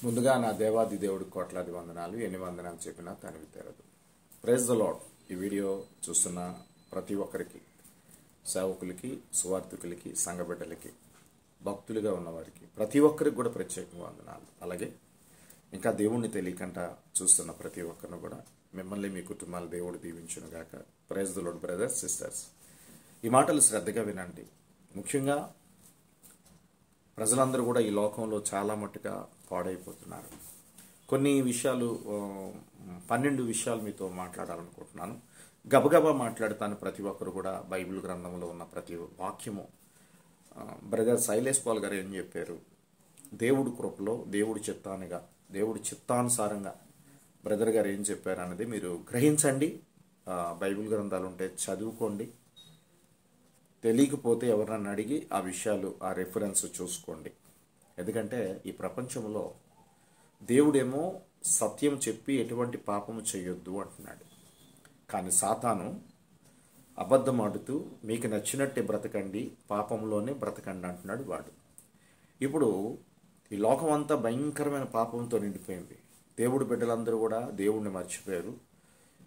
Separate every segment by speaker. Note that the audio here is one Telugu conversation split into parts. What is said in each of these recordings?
Speaker 1: ముందుగా నా దేవాది దేవుడికి కోట్లాది వందనాలు. ఎన్ని వందనాలు చెప్పినా తనివి తీరదు. Praise the Lord. ఈ వీడియో చూస్తున్న ప్రతి ఒక్కరికి, సేవకులకి, సువార్థికులకి, సంఘబిడ్డలకి, భక్తులుగా ఉన్నవారికి ప్రతి ఒక్కరికి కూడా ప్రత్యేకంగా వందనాలు. అలాగే ఇంకా దేవుణ్ణి తెలియకుండా చూస్తున్న ప్రతి ఒక్కరిని కూడా మిమ్మల్ని, మీ కుటుంబాలు దేవుడు దీవించును గాక. Praise the Lord brothers, sisters. ఈ మాటలు శ్రద్ధగా వినండి. ముఖ్యంగా ప్రజలందరూ కూడా ఈ లోకంలో చాలా మట్టుగా పాడైపోతున్నారు. కొన్ని విషయాలు 12 విషయాలు మీతో మాట్లాడాలనుకుంటున్నాను. గబగబా మాట్లాడతాను. ప్రతి ఒక్కరు కూడా బైబిల్ గ్రంథంలో ఉన్న ప్రతి వాక్యము బ్రదర్ శైలేష్ పాల్ గారు ఏం చెప్పారు, దేవుడి కృపలో దేవుడి చిత్తానుసారంగా బ్రదర్ గారు ఏం చెప్పారు అన్నది మీరు గ్రహించండి. బైబిల్ గ్రంథాలు ఉంటే చదువుకోండి. తెలియకపోతే ఎవరన్నా అడిగి ఆ విషయాలు, ఆ రెఫరెన్స్ చూసుకోండి. ఎందుకంటే ఈ ప్రపంచంలో దేవుడేమో సత్యం చెప్పి ఎటువంటి పాపము చేయొద్దు అంటున్నాడు. కానీ సాతాను అబద్ధం ఆడుతూ మీకు నచ్చినట్టే బ్రతకండి, పాపంలోనే బ్రతకండి అంటున్నాడు వాడు. ఇప్పుడు ఈ లోకం అంతా భయంకరమైన పాపంతో నిండిపోయింది. దేవుడి బిడ్డలందరూ కూడా దేవుణ్ణి మర్చిపోయారు.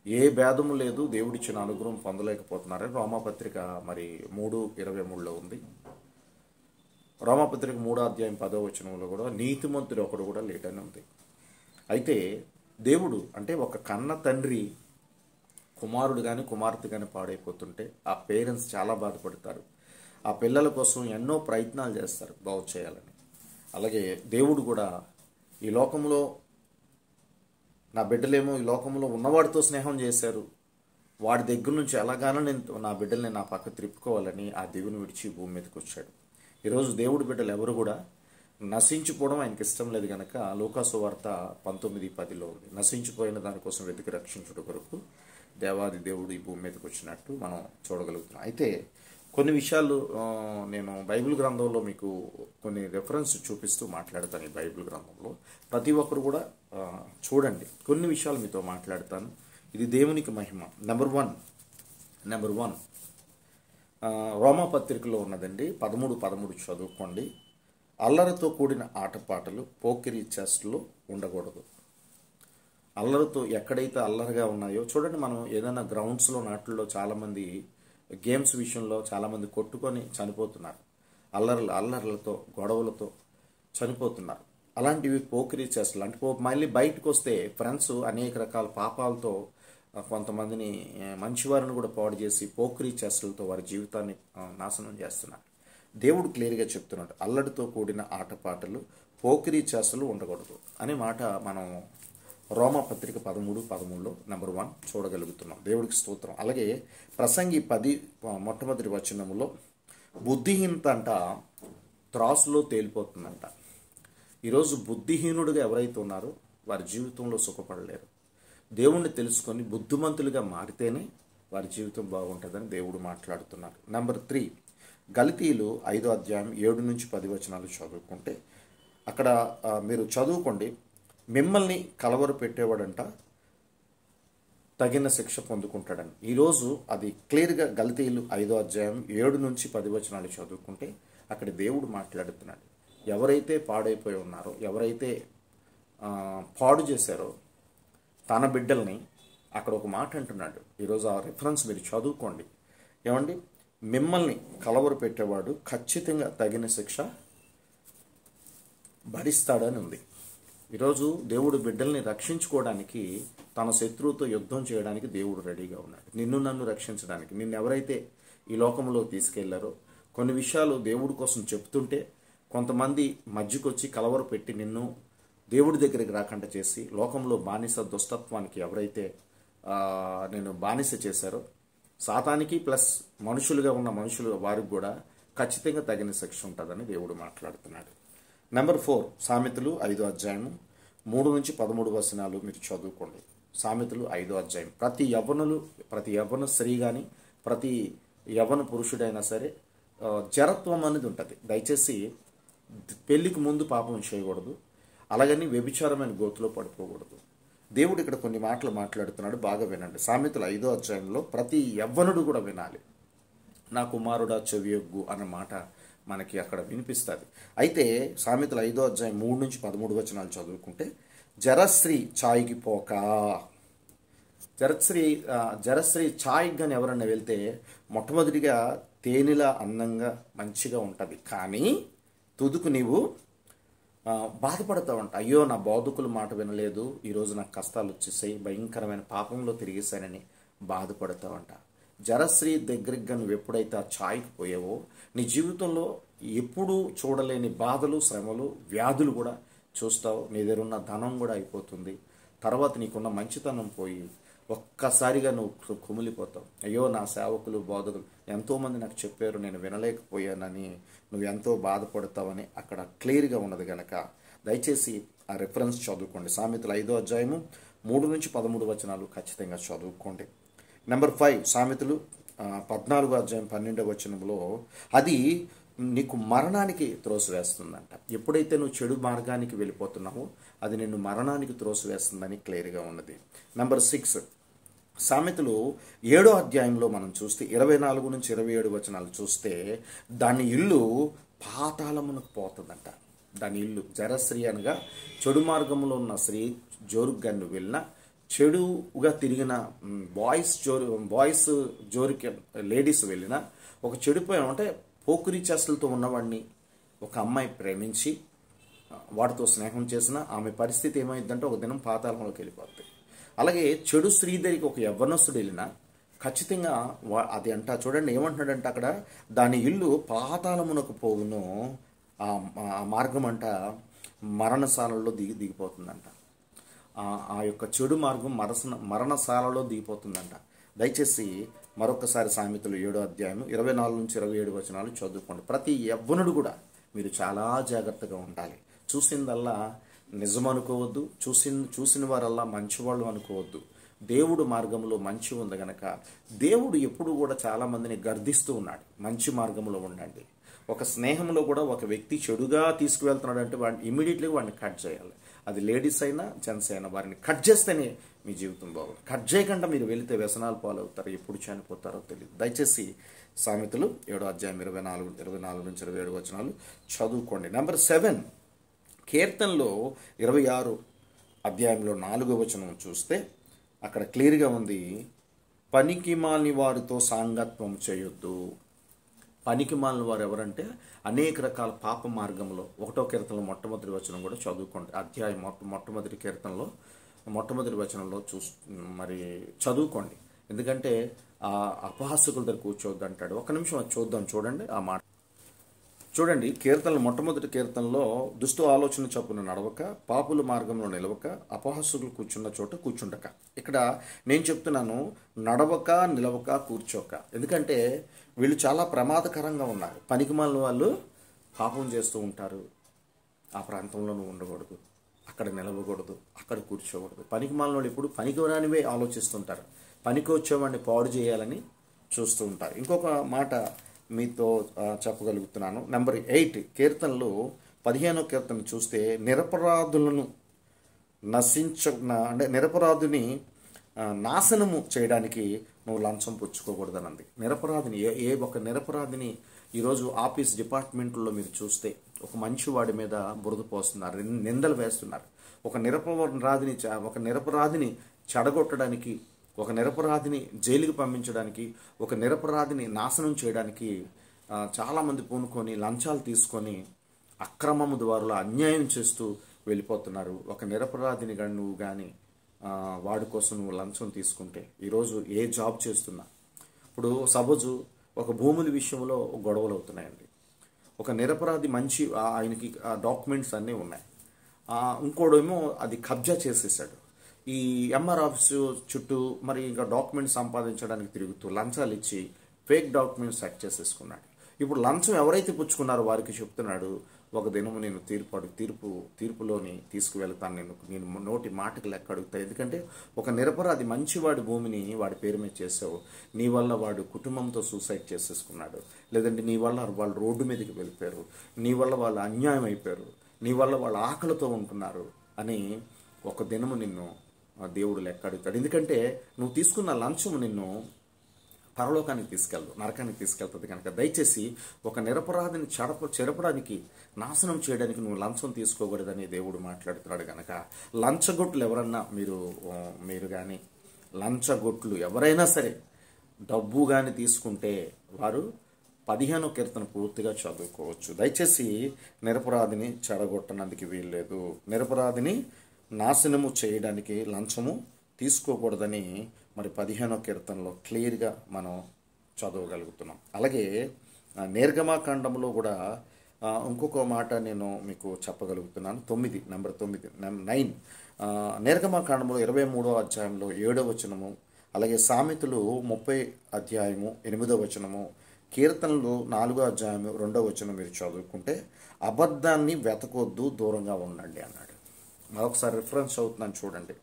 Speaker 1: ఏ భేదము లేదు, దేవుడిచ్చిన అనుగ్రహం పొందలేకపోతున్నారని రోమాపత్రిక 3:23 ఉంది. రోమాపత్రిక 3:10 కూడా నీతిమంతుడు ఒకడు కూడా లేడని ఉంది. అయితే దేవుడు అంటే ఒక కన్న తండ్రి కుమారుడు కానీ కుమార్తె కానీ పాడైపోతుంటే ఆ పేరెంట్స్ చాలా బాధపడతారు. ఆ పిల్లల కోసం ఎన్నో ప్రయత్నాలు చేస్తారు బాగు చేయాలని. అలాగే దేవుడు కూడా ఈ లోకంలో నా బిడ్డలేమో ఈ లోకంలో ఉన్నవాడితో స్నేహం చేశారు, వాడి దగ్గర నుంచి ఎలాగానో నా బిడ్డల్ని నా పక్క త్రిప్పుకోవాలని ఆ దేవుని విడిచి భూమి మీదకి వచ్చాడు. ఈరోజు దేవుడి బిడ్డలు ఎవరు కూడా నశించిపోవడం ఆయనకి ఇష్టం లేదు కనుక లూకాసు వార్త 19:10 ఉంది. నశించిపోయిన దానికోసం వెతికి రక్షించుట కొరకు దేవాది దేవుడు ఈ భూమి మీదకి వచ్చినట్టు మనం చూడగలుగుతున్నాం. అయితే కొన్ని విషయాలు నేను బైబిల్ గ్రంథంలో మీకు కొన్ని రెఫరెన్స్ చూపిస్తూ మాట్లాడతాను. ఈ బైబిల్ గ్రంథంలో ప్రతి ఒక్కరు కూడా చూడండి. కొన్ని విషయాలు మీతో మాట్లాడతాను. ఇది దేవునికి మహిమ. నెంబర్ వన్ రోమాపత్రికలో ఉన్నదండి. 13:13 చదువుకోండి. అల్లరితో కూడిన ఆటపాటలు, పోకిరి చేష్టలు ఉండకూడదు. అల్లరితో ఎక్కడైతే అల్లరిగా ఉన్నాయో చూడండి. మనం ఏదైనా గ్రౌండ్స్లో నాట్లలో చాలామంది గేమ్స్ విషయంలో చాలామంది కొట్టుకొని చనిపోతున్నారు. అల్లర్లతో గొడవలతో చనిపోతున్నారు. అలాంటివి పోకిరీ చేష్టలు. అంటే మళ్ళీ బయటకు వస్తే ఫ్రెండ్స్ అనేక రకాల పాపాలతో కొంతమందిని మంచివారిని కూడా పాడు చేసి పోకిరీ చేష్టలతో వారి జీవితాన్ని నాశనం చేస్తున్నారు. దేవుడు క్లియర్గా చెప్తున్నాడు, అల్లడితో కూడిన ఆటపాటలు, పోకిరీ చేష్టలు ఉండకూడదు అనే మాట మనం రోమాపత్రిక 13:13 నెంబర్ 1 చూడగలుగుతున్నాం. దేవుడికి స్తోత్రం. అలాగే ప్రసంగి 10 మొట్టమొదటి వచనంలో బుద్ధిహీనత అంట త్రాసులో తేలిపోతుందంట. ఈరోజు బుద్ధిహీనుడిగా ఎవరైతే ఉన్నారో వారి జీవితంలో సుఖపడలేరు. దేవుణ్ణి తెలుసుకొని బుద్ధిమంతులుగా మారితేనే వారి జీవితం బాగుంటుందని దేవుడు మాట్లాడుతున్నారు. నెంబర్ 3 గలతీయులు 5:7-10 చదువుకుంటే అక్కడ మీరు చదువుకోండి. మిమ్మల్ని కలవర పెట్టేవాడంట తగిన శిక్ష పొందుకుంటాడని. ఈరోజు అది క్లియర్గా గలతీయులు 5:7-10 చదువుకుంటే అక్కడ దేవుడు మాట్లాడుతున్నాడు. ఎవరైతే పాడైపోయి ఉన్నారో, ఎవరైతే పాడు చేశారో తన బిడ్డల్ని, అక్కడ ఒక మాట అంటున్నాడు. ఈరోజు ఆ రెఫరెన్స్ మీరు చదువుకోండి. ఏమండి, మిమ్మల్ని కలవర పెట్టేవాడు ఖచ్చితంగా తగిన శిక్ష భరిస్తాడని ఉంది. ఈరోజు దేవుడు బిడ్డల్ని రక్షించుకోవడానికి, తన శత్రువుతో యుద్ధం చేయడానికి దేవుడు రెడీగా ఉన్నాడు. నిన్ను నన్ను రక్షించడానికి. నిన్ను ఎవరైతే ఈ లోకంలో తీసుకెళ్లారో, కొన్ని విషయాలు దేవుడి కోసం చెప్తుంటే కొంతమంది మధ్యకొచ్చి కలవర పెట్టి నిన్ను దేవుడి దగ్గరికి రాకుండా చేసి లోకంలో బానిస దుష్టత్వానికి ఎవరైతే నేను బానిస చేశారో, సాతానికి ప్లస్ మనుషులుగా ఉన్న మనుషులు వారికి కూడా ఖచ్చితంగా తగిన శిక్ష ఉంటుందని దేవుడు మాట్లాడుతున్నాడు. నెంబర్ 4 సామెతలు 5:3-13 మీరు చదువుకోండి. సామెతలు 5 ప్రతి యవ్వన స్త్రీ కానీ ప్రతి యవ్వన పురుషుడైనా సరే జరత్వం అనేది ఉంటుంది. దయచేసి పెళ్లికి ముందు పాపం చేయకూడదు. అలాగని వ్యభిచారమైన గోతులో పడిపోకూడదు. దేవుడు ఇక్కడ కొన్ని మాటలు మాట్లాడుతున్నాడు, బాగా వినండి. సామెతలు 5 ప్రతి యవ్వనుడు కూడా వినాలి. నా కుమారుడా చెవియొగ్గు అన్న మాట మనకి అక్కడ వినిపిస్తుంది. అయితే సామెతలు 5వ అధ్యాయం 3 నుంచి 13 వచనాలు చదువుకుంటే, జరశ్రీ ఛాయ్కి పోక, జరశ్రీ ఛాయ్ కానీ ఎవరన్నా వెళ్తే మొట్టమొదటిగా తేనెలా అందంగా మంచిగా ఉంటుంది, కానీ తుదుకు నీవు బాధపడతావంట. అయ్యో నా బోధకులు మాట వినలేదు, ఈరోజు నాకు కష్టాలు వచ్చేసాయి, భయంకరమైన పాపంలో తిరిగేశానని బాధపడతావంట. జరశ్రీ దగ్గరికి నువ్వు ఎప్పుడైతే ఆ ఛాయ్కి పోయావో నీ జీవితంలో ఎప్పుడూ చూడలేని బాధలు, శ్రమలు, వ్యాధులు కూడా చూస్తావు. నీ దగ్గర ఉన్న ధనం కూడా అయిపోతుంది. తర్వాత నీకున్న మంచితనం పోయి ఒక్కసారిగా నువ్వు కుమిలిపోతావు. అయ్యో నా సేవకులు, బోధకులు ఎంతోమంది నాకు చెప్పారు, నేను వినలేకపోయానని నువ్వు ఎంతో బాధపడతావని అక్కడ క్లియర్గా ఉన్నది కనుక దయచేసి ఆ రెఫరెన్స్ చదువుకోండి. సామెతలు 5వ అధ్యాయము 3 నుంచి 13 వచనాలు ఖచ్చితంగా చదువుకోండి. నెంబర్ 5 సామెతలు 14వ అధ్యాయం 12వ వచనంలో అది నీకు మరణానికి త్రోసివేస్తుందంట. ఎప్పుడైతే నువ్వు చెడు మార్గానికి వెళ్ళిపోతున్నావో అది నిన్ను మరణానికి త్రోసివేస్తుందని క్లియర్గా ఉన్నది. నెంబర్ 6 సామెతలు 7వ అధ్యాయంలో మనం చూస్తే 24 నుంచి 27 వచనాలు చూస్తే దాని ఇల్లు పాతాళమునకు పోతుందంట. దాని ఇల్లు జరశ్రీ అనగా చెడు మార్గంలో ఉన్న స్త్రీ జోరుగా నువ్వు వెళ్ళిన, చెడుగా తిరిగిన బాయ్స్ జోరికి లేడీస్ వెళ్ళిన, ఒక చెడిపోయిన అంటే పోకిరీ చేష్టలతో ఉన్నవాడిని ఒక అమ్మాయి ప్రేమించి వాడితో స్నేహం చేసిన ఆమె పరిస్థితి ఏమైందంటే ఒక దినం పాతాళంలోకి వెళ్ళిపోతుంది. అలాగే చెడు స్త్రీ దగ్గరికి ఒక యవ్వనస్తుడు వెళ్ళినా ఖచ్చితంగా అది అంట చూడండి ఏమంటున్నాడంటే అక్కడ దాని ఇల్లు పాతాళమునకు పోవును, ఆ మార్గం అంట మరణశాలలో దిగిపోతుందంట. ఆ యొక్క చెడు మార్గం మరణశాలలో దిగిపోతుందంట. దయచేసి మరొకసారి సామెతలు 7వ అధ్యాయం 24 నుంచి 27 వచనాలు చదువుకోండి. ప్రతి యవ్వనుడు కూడా మీరు చాలా జాగ్రత్తగా ఉండాలి. చూసిందల్లా నిజం అనుకోవద్దు, చూసిన వారల్లా మంచివాళ్ళు అనుకోవద్దు. దేవుడు మార్గంలో మంచి ఉంది గనక దేవుడు ఎప్పుడు కూడా చాలామందిని గర్దిస్తూ ఉన్నాడు. మంచి మార్గంలో ఉండండి. ఒక స్నేహంలో కూడా ఒక వ్యక్తి చెడుగా తీసుకువెళ్తున్నాడు అంటే వాడిని ఇమీడియట్లీ వాడిని కట్ చేయాలి. అది లేడీస్ అయినా జెంట్స్ అయినా వారిని కట్ చేస్తేనే మీ జీవితం బాగుంది. కట్ చేయకుండా మీరు వెళితే వ్యసనాలు పాలవుతారు, ఎప్పుడు చనిపోతారో తెలియదు. దయచేసి సామెతలు 7వ అధ్యాయం 24 నుంచి 27 వచనాలు చదువుకోండి. నెంబర్ 7 కీర్తనలో 26 అధ్యాయంలో 4వ వచనం చూస్తే అక్కడ క్లియర్గా ఉంది, పనికిమాలిన వారితో సాంగత్వం చేయొద్దు. పనికిమాలిన వారు ఎవరంటే అనేక రకాల పాప మార్గంలో 1వ కీర్తనలో మొట్టమొదటి వచనం కూడా చదువుకోండి. అధ్యాయం మొట్టమొదటి కీర్తనలో మొట్టమొదటి వచనంలో మరి చదువుకోండి. ఎందుకంటే ఆ అపహాసకుల దగ్గర కూర్చోవద్దు అంటాడు. ఒక్క నిమిషం అది చూద్దాం, చూడండి ఆ మాట చూడండి. కీర్తనలు మొట్టమొదటి కీర్తనలో దుష్టు ఆలోచన చొప్పున నడవక, పాపుల మార్గంలో నిలవక, అపహాసకులు కూర్చున్న చోట కూర్చుండక. ఇక్కడ నేను చెప్తున్నాను నడవక, నిలవక, కూర్చోక. ఎందుకంటే వీళ్ళు చాలా ప్రమాదకరంగా ఉన్నారు. పనికిమాలిన వాళ్ళు పాపం చేస్తూ ఉంటారు. ఆ ప్రాంతంలో నువ్వు ఉండకూడదు, అక్కడ నిలవకూడదు, అక్కడ కూర్చోకూడదు. పనికిమాలిన వాళ్ళు ఎప్పుడు పనికిరానివే ఆలోచిస్తుంటారు. పనికి వచ్చేవాడిని పాడు చేయాలని చూస్తూ ఉంటారు. ఇంకొక మాట మీతో చెప్పగలుగుతున్నాను. నెంబర్ 8 కీర్తనలో 15వ కీర్తన చూస్తే నిరపరాధులను అంటే నిరపరాధుని నాశనము చేయడానికి నువ్వు లంచం పుచ్చుకోకూడదనంది. నిరపరాధిని ఒక నిరపరాధిని ఈరోజు ఆఫీస్ డిపార్ట్మెంట్లో మీరు చూస్తే ఒక మంచివాడి మీద బురద పోస్తున్నారు, నిందలు వేస్తున్నారు. ఒక నిరపరాధిని చెడగొట్టడానికి, ఒక నిరపరాధిని జైలుకి పంపించడానికి, ఒక నిరపరాధిని నాశనం చేయడానికి చాలామంది పూనుకొని లంచాలు తీసుకొని అక్రమము ద్వారా అన్యాయం చేస్తూ వెళ్ళిపోతున్నారు. ఒక నిరపరాధిని కానీ నువ్వు కానీ వాడి కోసం నువ్వు లంచం తీసుకుంటే ఈరోజు ఏ జాబ్ చేస్తున్నా, ఇప్పుడు సపోజు ఒక భూముల విషయంలో గొడవలు అవుతున్నాయండి. ఒక నిరపరాధి మంచి ఆయనకి డాక్యుమెంట్స్ అన్నీ ఉన్నాయి, ఇంకోడేమో అది కబ్జా చేసేసాడు. ఈ ఎంఆర్ ఆఫీసు చుట్టూ మరి ఇంకా డాక్యుమెంట్స్ సంపాదించడానికి తిరుగుతూ లంచాలు ఇచ్చి ఫేక్ డాక్యుమెంట్స్ సెట్ చేసేసుకున్నాడు. ఇప్పుడు లంచం ఎవరైతే పుచ్చుకున్నారో వారికి చెప్తున్నాడు, ఒక దినము నేను తీర్పులోని తీసుకువెళ్తాను, నేను నోటి మాటకు లెక్క అడుగుతాను. ఎందుకంటే ఒక నిరపరాధి మంచివాడి భూమిని వాడి పేరు మీద చేసావు, నీ వల్ల వాడు కుటుంబంతో సూసైడ్ చేసేసుకున్నాడు, లేదంటే నీ వల్ల వాళ్ళు రోడ్డు మీదకి వెళ్ళిపోయారు, నీ వల్ల వాళ్ళు అన్యాయం అయిపోయారు, నీ వల్ల వాళ్ళు ఆకలితో ఉంటున్నారు అని ఒక దినము నిన్ను దేవుడు లెక్క అడుగుతాడు. ఎందుకంటే నువ్వు తీసుకున్న లంచం నిన్ను పరలోకానికి తీసుకెళ్ళదు, నరకానికి తీసుకెళ్తుంది. కనుక దయచేసి ఒక నిరపరాధిని చెరపడానికి, నాశనం చేయడానికి నువ్వు లంచం తీసుకోకూడదని దేవుడు మాట్లాడుతున్నాడు. కనుక లంచగొట్లు ఎవరన్నా మీరు కానీ లంచగొట్లు ఎవరైనా సరే డబ్బు కానీ తీసుకుంటే వారు 15వ కీర్తన పూర్తిగా చదువుకోవచ్చు. దయచేసి నిరపరాధిని చెడగొట్టడానికి వీల్లేదు, నిరపరాధిని నాశనము చేయడానికి లంచము తీసుకోకూడదని మరి 15వ కీర్తనలో క్లియర్గా మనం చదవగలుగుతున్నాం. అలాగే నిర్గమాకాండంలో కూడా ఇంకొక మాట నేను మీకు చెప్పగలుగుతున్నాను. 9 నిర్గమాకాండంలో 23వ అధ్యాయంలో 7వ వచనము, అలాగే సామెతలు 30 అధ్యాయము 8వ వచనము, కీర్తనలు 4వ అధ్యాయము 2వ వచనం మీరు చదువుకుంటే అబద్ధాన్ని వెతకొద్దు, దూరంగా ఉండండి అన్నాడు. మరొకసారి రిఫరెన్స్ అవుతున్నాను చూడండి.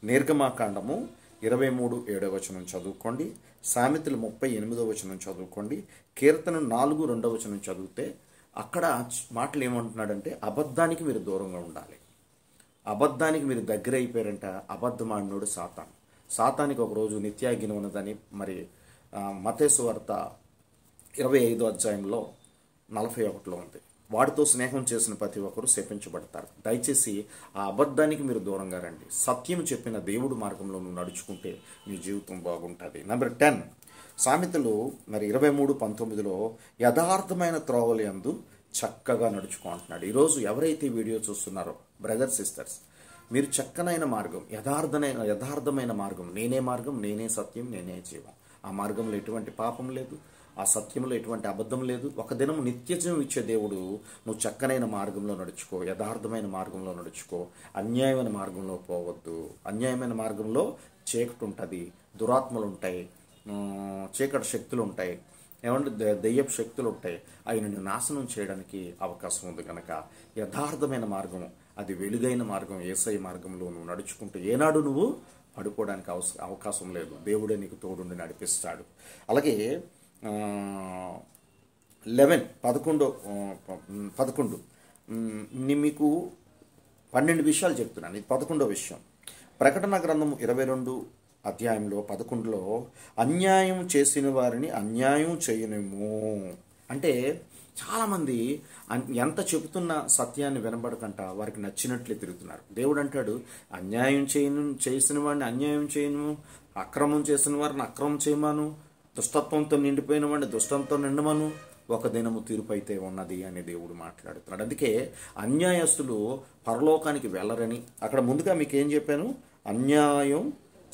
Speaker 1: నిర్గమాకాండము 23 7వ వచనం చదువుకోండి, సామెతలు 30 8వ వచనం చదువుకోండి, కీర్తన 4 2వ వచనం చదివితే అక్కడ మాటలు ఏమంటున్నాడంటే అబద్ధానికి మీరు దూరంగా ఉండాలి. అబద్ధానికి మీరు దగ్గర అయిపోయారంట. అబద్ధమాడినోడు సాతానికి ఒకరోజు నిత్యాగ్ని ఉన్నదని మరి మత్తయి సువార్త 25వ అధ్యాయంలో 41లో ఉంది. వాడితో స్నేహం చేసిన ప్రతి ఒక్కరు శపించబడతారు. దయచేసి ఆ అబద్ధానికి మీరు దూరంగా రండి. సత్యం చెప్పిన దేవుడు మార్గంలో నువ్వు నడుచుకుంటే నీ జీవితం బాగుంటుంది. నెంబర్ 10 సామెతలు మరి 23:19లో యథార్థమైన త్రోవలు యందు చక్కగా నడుచుకో అంటున్నాడు. ఈరోజు ఎవరైతే వీడియో చూస్తున్నారో బ్రదర్స్ సిస్టర్స్, మీరు చక్కనైన మార్గం, యథార్థమైన మార్గం, నేనే మార్గం, నేనే సత్యం, నేనే జీవం, ఆ మార్గంలో ఎటువంటి పాపం లేదు, ఆ సత్యంలో ఎటువంటి అబద్ధం లేదు. ఒక దినం నిత్యజీవం ఇచ్చే దేవుడు నువ్వు చక్కనైన మార్గంలో నడుచుకో, యథార్థమైన మార్గంలో నడుచుకో, అన్యాయమైన మార్గంలో పోవద్దు. అన్యాయమైన మార్గంలో చీకటి ఉంటుంది, దురాత్మలు ఉంటాయి, చీకటి శక్తులు ఉంటాయి, ఏమంటే దెయ్యపు శక్తులు ఉంటాయి. అవి నిన్ను నాశనం చేయడానికి అవకాశం ఉంది. కనుక యథార్థమైన మార్గం, అది వెలుగైన మార్గం, యేసయ్య మార్గంలో నువ్వు నడుచుకుంటే ఏనాడు నువ్వు పడుకోవడానికి అవకాశం లేదు. దేవుడే నీకు తోడుండి నడిపిస్తాడు. అలాగే 11 మీకు 12 విషయాలు చెప్తున్నాను. ఇది 11వ విషయం. ప్రకటన గ్రంథము 22 అధ్యాయంలో 11లో అన్యాయం చేసిన వారిని అన్యాయం చేయనేమో అంటే, చాలామంది ఎంత చెబుతున్న సత్యాన్ని వినబడకంట వారికి నచ్చినట్లే తిరుగుతున్నారు. దేవుడు అంటాడు అన్యాయం చేసిన వాడిని అన్యాయం చేయను, అక్రమం చేసిన వారిని అక్రమం చేయమాను, దుష్టత్వంతో నిండిపోయిన వాడిని దుష్టంతో నిండమను, ఒక దినము తీర్పు అయితే ఉన్నది అని దేవుడు మాట్లాడుతున్నాడు. అందుకే అన్యాయస్తులు పరలోకానికి వెళ్ళరని అక్కడ ముందుగా మీకు ఏం చెప్పాను, అన్యాయం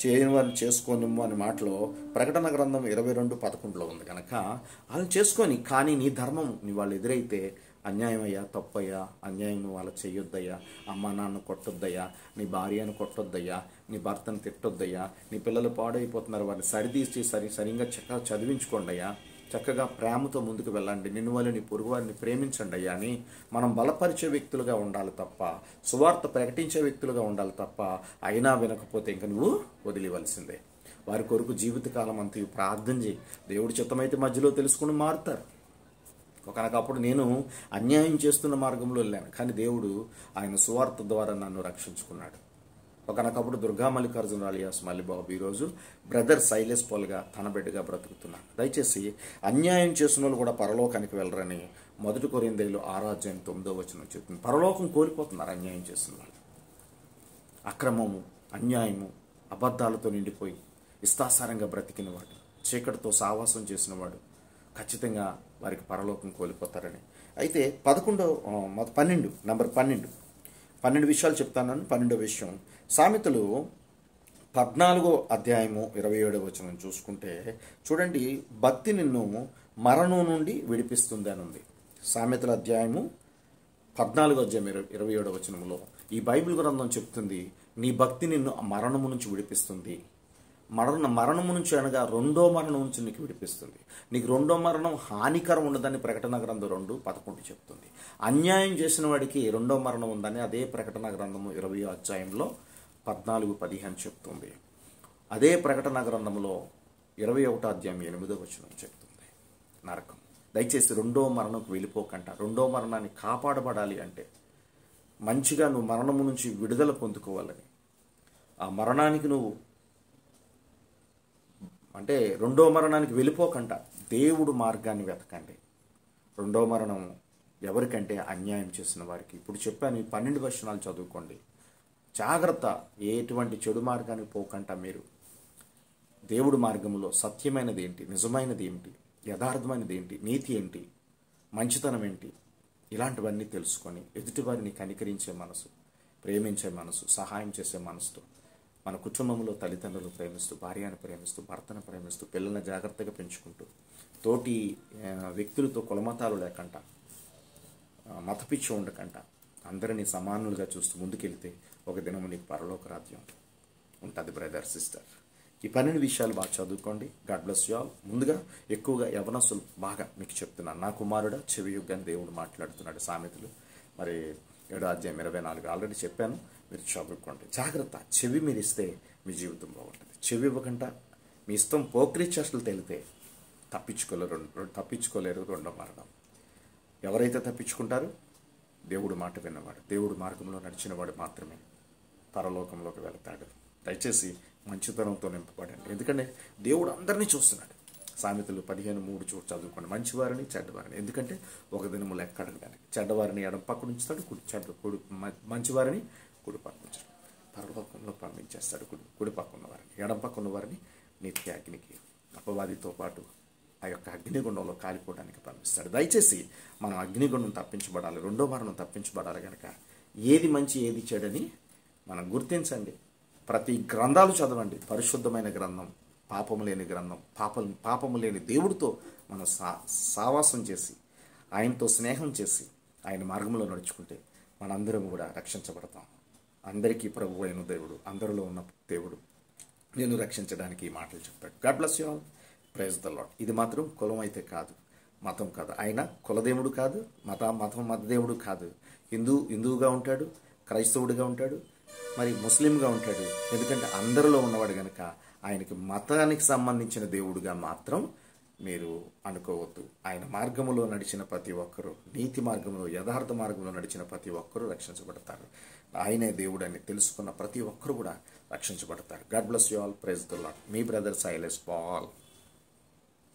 Speaker 1: చేయని వారిని చేసుకోనిమ్ము అనే మాటలో ప్రకటన గ్రంథం 22:11లో ఉంది. కనుక వాళ్ళని చేసుకొని, కానీ నీ ధర్మం నీ వాళ్ళు ఎదురైతే అన్యాయం అయ్యా, తప్పయ్యా, అన్యాయం నువ్వు వాళ్ళ చేయొద్దయ్యా, అమ్మ నాన్న కొట్టొద్దయ్యా, నీ భార్యను కొట్టొద్దయ్యా, నీ భర్తను తిట్టొద్దయ్యా, నీ పిల్లలు పాడైపోతున్నారు వారిని సరిదీసి సరిగ్గా చక్కగా చదివించుకోండి అయ్యా, చక్కగా ప్రేమతో ముందుకు వెళ్ళండి, నిన్ను వాళ్ళు నీ పొరుగు వారిని ప్రేమించండి అయ్యా అని మనం బలపరిచే వ్యక్తులుగా ఉండాలి తప్ప, సువార్త ప్రకటించే వ్యక్తులుగా ఉండాలి తప్ప, అయినా వినకపోతే ఇంక నువ్వు వదిలివలసిందే. వారి కొరకు జీవితకాలం అంతా ప్రార్థన చేయి. దేవుడి చిత్తమైతే మధ్యలో తెలుసుకుని మారుతారు. ఒకనకప్పుడు నేను అన్యాయం చేస్తున్న మార్గంలో వెళ్ళాను, కానీ దేవుడు ఆయన సువార్త ద్వారా నన్ను రక్షించుకున్నాడు. ఒకనకప్పుడు దుర్గా మల్లికార్జున అలియాస్ మల్లిబాబు ఈరోజు బ్రదర్ సైలేస్ పాల్గా తన బిడ్డగా బ్రతుకుతున్నాను. దయచేసి అన్యాయం చేసిన వాళ్ళు కూడా పరలోకానికి వెళ్ళరని 1 కొరింథీయులు 6:9 చెప్తుంది. పరలోకం కోల్పోతున్నారు అన్యాయం చేసిన వాళ్ళు. అక్రమము, అన్యాయము, అబద్ధాలతో నిండిపోయి ఇష్టాసారంగా బ్రతికిన వాడు, చీకటితో సావాసం చేసిన వాడు ఖచ్చితంగా వారికి పరలోకం కోల్పోతారని. అయితే 12 విషయాలు చెప్తాను. 12వ విషయం సామెతలు 14వ అధ్యాయము 27వ వచనం చూసుకుంటే చూడండి, భక్తి నిన్ను మరణం నుండి విడిపిస్తుంది అని ఉంది. సామెతల అధ్యాయము 14వ అధ్యాయం 27వ వచనంలో ఈ బైబిల్ గ్రంథం చెప్తుంది, నీ భక్తి నిన్ను మరణము నుంచి విడిపిస్తుంది. మరణము నుంచి అనగా రెండో మరణం నుంచి నీకు విడిపిస్తుంది. నీకు రెండో మరణం హానికరం ఉండదని ప్రకటన గ్రంథం 2:11 చెప్తుంది. అన్యాయం చేసిన వాడికి రెండో మరణం ఉందని అదే ప్రకటన గ్రంథము 20వ అధ్యాయంలో 14-15 చెప్తుంది. అదే ప్రకటన గ్రంథంలో 21వ అధ్యాయం 8వ వచనం చెప్తుంది నరకం. దయచేసి రెండో మరణంకు వెళ్ళిపోకంట. రెండో మరణాన్ని కాపాడబడాలి అంటే మంచిగా నువ్వు మరణము నుంచి విడుదల పొందుకోవాలని, ఆ మరణానికి నువ్వు అంటే రెండో మరణానికి వెళ్ళిపోకంట, దేవుడు మార్గాన్ని వెతకండి. రెండో మరణం ఎవరికంటే అన్యాయం చేసిన వారికి. ఇప్పుడు చెప్పాను, ఈ 12 వచనాలు చదువుకోండి. జాగ్రత్త, ఎటువంటి చెడు మార్గానికి పోకంట మీరు. దేవుడు మార్గంలో సత్యమైనది ఏంటి, నిజమైనది ఏంటి, యథార్థమైనది ఏంటి, నీతి ఏంటి, మంచితనం ఏంటి, ఇలాంటివన్నీ తెలుసుకొని ఎదుటివారిని కనికరించే మనసు, ప్రేమించే మనసు, సహాయం చేసే మనసుతో మన కుటుంబంలో తల్లిదండ్రులు ప్రేమిస్తూ, భార్యను ప్రేమిస్తూ, భర్తను ప్రేమిస్తూ, పిల్లల్ని జాగ్రత్తగా పెంచుకుంటూ, తోటి వ్యక్తులతో కులమతాలు లేకుండా, మతపిచ్చి ఉండకంట, అందరినీ సమానులుగా చూస్తూ ముందుకెళ్తే ఒక దినం నీకు పరలోక రాజ్యం ఉంటుంది. బ్రదర్, సిస్టర్, ఈ 12 విషయాలు బాగా చదువుకోండి. God bless you all. ముందుగా ఎక్కువగా యవనస్తులు బాగా మీకు చెప్తున్నాను, నా కుమారుడా చెవి యుగ్గాన్ని దేవుడు మాట్లాడుతున్నాడు. సామెతలు మరి 7:24 ఆల్రెడీ చెప్పాను, మీరు చదువుకోండి. జాగ్రత్త, చెవి మీరు ఇస్తే మీ జీవితం బాగుంటుంది. చెవి ఇవ్వకుండా మీ ఇష్టం పోక్రీ చేష్టలు తెలితే తప్పించుకోలేరు రెండో మరణం. ఎవరైతే తప్పించుకుంటారో దేవుడు మాట విన్నవాడు, దేవుడు మార్గంలో నడిచినవాడు మాత్రమే పరలోకంలోకి వెళతాడు. దయచేసి మంచితనంతో నింపబడండి, ఎందుకంటే దేవుడు అందరినీ చూస్తున్నాడు. సామెతలు 15:3 చదువుకోండి. మంచివారిని చెడ్డవారిని, ఎందుకంటే ఒక దినము లెక్కడడానికి చెడ్డవారిని ఎడం పక్కన ఉంచుతాడు, మంచివారిని కుడి పక్కన ఉంచుతాడు. పరలోకంలో పంపించేస్తాడు కుడి పక్క ఉన్నవారిని, ఎడం పక్క ఉన్నవారిని నిత్య అగ్నికి, అపవాదితో పాటు ఆ యొక్క అగ్నిగుండంలో కాలిపోవడానికి పంపిస్తాడు. దయచేసి మనం అగ్నిగుండం తప్పించబడాలి, రెండో మరణం తప్పించబడాలి. కనుక ఏది మంచి ఏది చెడని మనం గుర్తించండి. ప్రతి గ్రంథాలు చదవండి. పరిశుద్ధమైన గ్రంథం, పాపము లేని గ్రంథం, పాపము లేని దేవుడితో మనం సావాసం చేసి, ఆయనతో స్నేహం చేసి, ఆయన మార్గంలో నడుచుకుంటే మనందరం కూడా రక్షించబడతాం. అందరికీ ప్రభు అయిన దేవుడు, అందరిలో ఉన్న దేవుడు నేను రక్షించడానికి ఈ మాటలు చెప్పాడు. God bless you all. Praise the Lord. ఇది మాత్రం కులం అయితే కాదు, మతం కాదు. ఆయన కులదేవుడు కాదు, మతదేవుడు కాదు. హిందువుగా ఉంటాడు, క్రైస్తవుడిగా ఉంటాడు, మరి ముస్లింగా ఉంటాడు. ఎందుకంటే అందరిలో ఉన్నవాడు కనుక ఆయనకి మతానికి సంబంధించిన దేవుడుగా మాత్రం మీరు అనుకోవద్దు. ఆయన మార్గములో నడిచిన ప్రతి ఒక్కరూ, నీతి మార్గంలో, యథార్థ మార్గంలో నడిచిన ప్రతి ఒక్కరూ రక్షించబడతారు. ఆయనే దేవుడు అని తెలుసుకున్న ప్రతి ఒక్కరు కూడా రక్షించబడతారు. God bless you all. Praise the lord. మీ బ్రదర్ సైలెస్ పాల్.